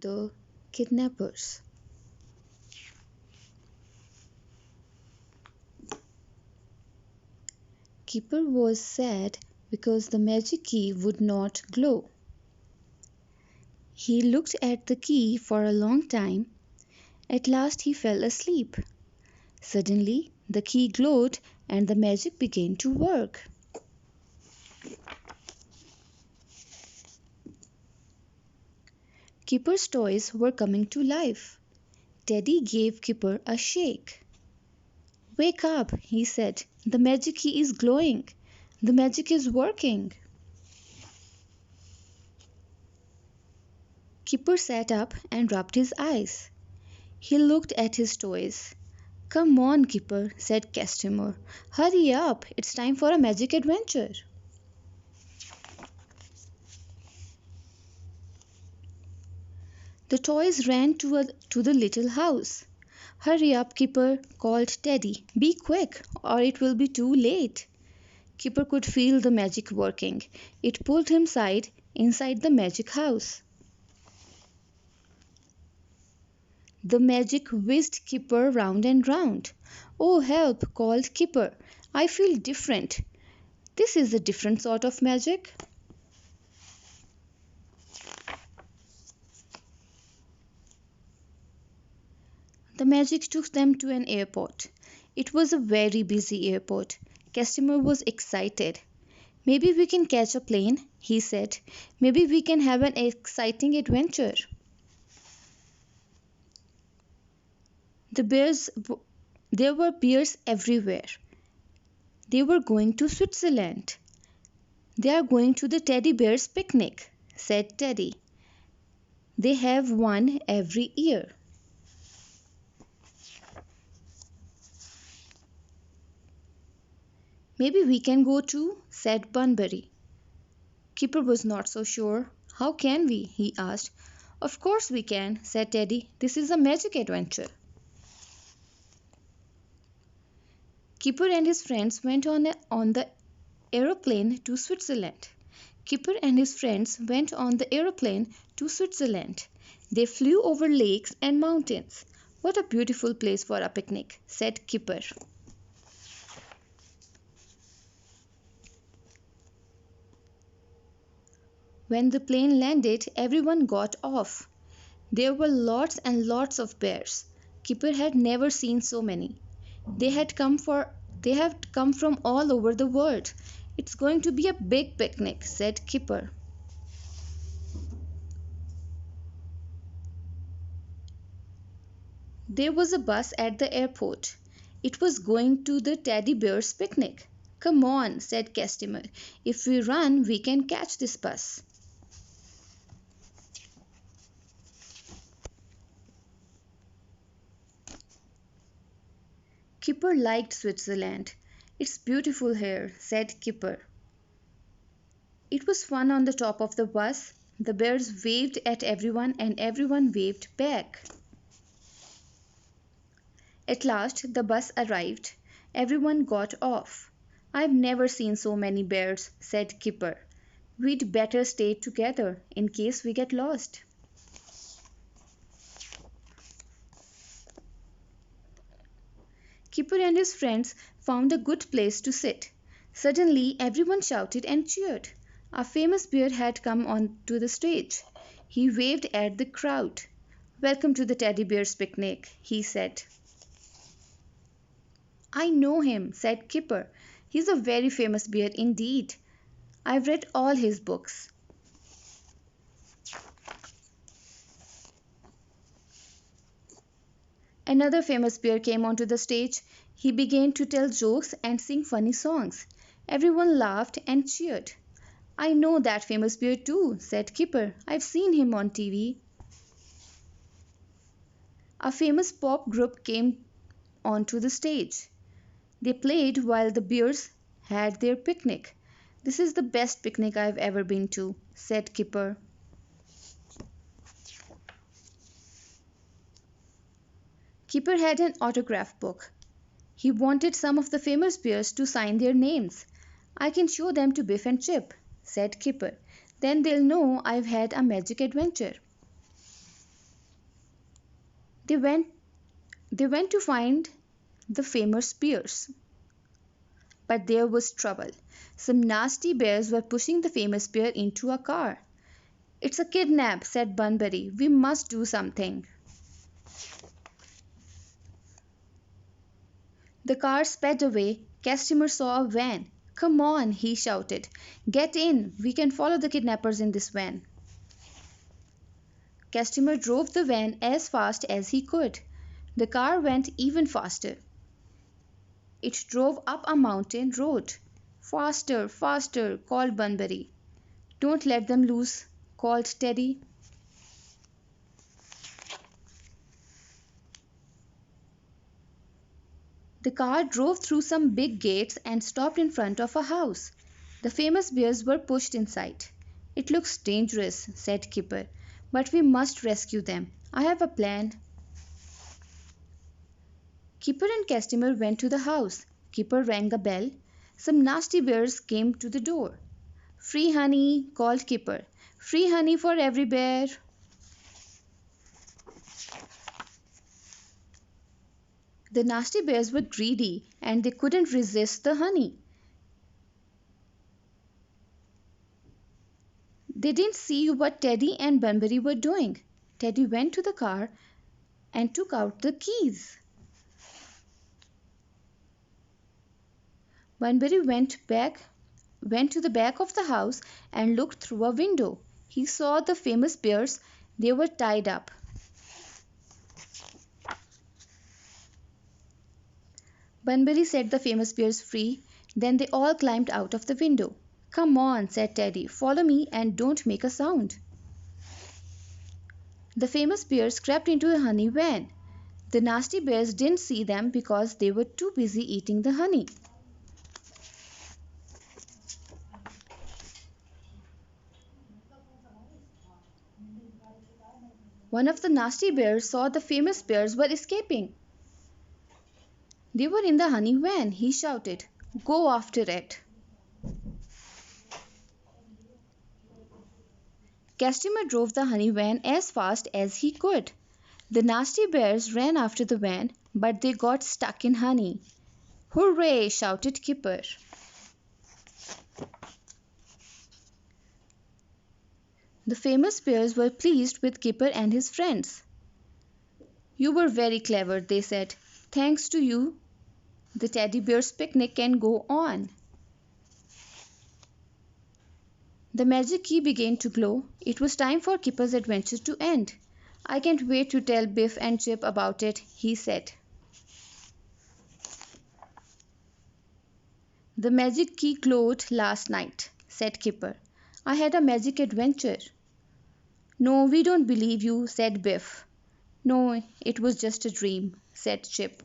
The Kidnappers. Keeper was sad because the magic key would not glow. He looked at the key for a long time. At last he fell asleep. Suddenly the key glowed and the magic began to work. Keeper's toys were coming to life. Teddy gave Keeper a shake. "Wake up," he said. "The magic key is glowing. The magic is working." Keeper sat up and rubbed his eyes. He looked at his toys. "Come on, Keeper," said Castamore. "Hurry up, it's time for a magic adventure." The toys ran to the little house. "Hurry up, Keeper," called Teddy. "Be quick, or it will be too late." Keeper could feel the magic working. It pulled him inside the magic house. The magic whisked Keeper round and round. "Oh, help!" called Keeper. "I feel different. This is a different sort of magic." The magic took them to an airport. It was a very busy airport. Castamore was excited. "Maybe we can catch a plane," he said. "Maybe we can have an exciting adventure." The bears There were bears everywhere. They were going to Switzerland. "They are going to the teddy bears picnic," said Teddy. "They have one every year." "Maybe we can go too," said Bunbury. Keeper was not so sure. "How can we?" he asked. "Of course we can," said Teddy. "This is a magic adventure." Keeper and his friends went on the aeroplane to Switzerland. Keeper and his friends went on the aeroplane to Switzerland. They flew over lakes and mountains. "What a beautiful place for a picnic," said Keeper. When the plane landed, everyone got off. There were lots and lots of bears. Keeper had never seen so many. They had come from all over the world. "It's going to be a big picnic," said Keeper. There was a bus at the airport. It was going to the teddy bears picnic. "Come on," said Castamere. "If we run, we can catch this bus." Keeper liked Switzerland. "It's beautiful here," said Keeper. It was fun on the top of the bus. The bears waved at everyone and everyone waved back. At last the bus arrived. Everyone got off. "I've never seen so many bears," said Keeper. "We'd better stay together in case we get lost." Keeper and his friends found a good place to sit. Suddenly everyone shouted and cheered. A famous bear had come onto the stage. He waved at the crowd. "Welcome to the teddy bears picnic," he said. "I know him," said Keeper. "He's a very famous bear indeed. I've read all his books." Another famous bear came onto the stage. He began to tell jokes and sing funny songs. Everyone laughed and cheered. "I know that famous bear too," said Keeper. "I've seen him on TV." A famous pop group came onto the stage. They played while the bears had their picnic. "This is the best picnic I've ever been to," said Keeper. Keeper had an autograph book. He wanted some of the famous bears to sign their names. "I can show them to Biff and Chip," said Keeper. "Then they'll know I've had a magic adventure." They went they went to find the famous bears. But there was trouble. Some nasty bears were pushing the famous bear into a car. It's a kidnap, said Bunbury. We must do something. The car sped away. Castimer saw a van. Come on, he shouted. Get in. We can follow the kidnappers in this van. Castimer drove the van as fast as he could. The car went even faster. It drove up a mountain road. Faster, faster, called Bunbury. Don't let them loose, called Teddy. The car drove through some big gates and stopped in front of a house. The famous bears were pushed inside. It looks dangerous, said Kipper, but we must rescue them. I have a plan. Kipper and Castimer went to the house. Kipper rang a bell. Some nasty bears came to the door. Free honey, called Kipper. Free honey for every bear. The nasty bears were greedy and they couldn't resist the honey. They didn't see what Teddy and Bunbury were doing. Teddy went to the car and took out the keys. Bunbury went to the back of the house and looked through a window. He saw the famous bears. They were tied up. Bunbury set the famous bears free. Then they all climbed out of the window. Come on, said Teddy. Follow me and don't make a sound. The famous bears crept into the honey van. The nasty bears didn't see them because they were too busy eating the honey. One of the nasty bears saw the famous bears were escaping. They were in the honey van, he shouted. Go after it. Castimer drove the honey van as fast as he could. The nasty bears ran after the van, but they got stuck in honey. Hooray! Shouted Kipper. The famous bears were pleased with Kipper and his friends. You were very clever, they said. Thanks to you, the teddy bear's picnic can go on. The magic key began to glow. It was time for Kipper's adventure to end. I can't wait to tell Biff and Chip about it, he said. The magic key glowed last night, said Kipper. I had a magic adventure. No, we don't believe you, said Biff. No, it was just a dream, said Chip.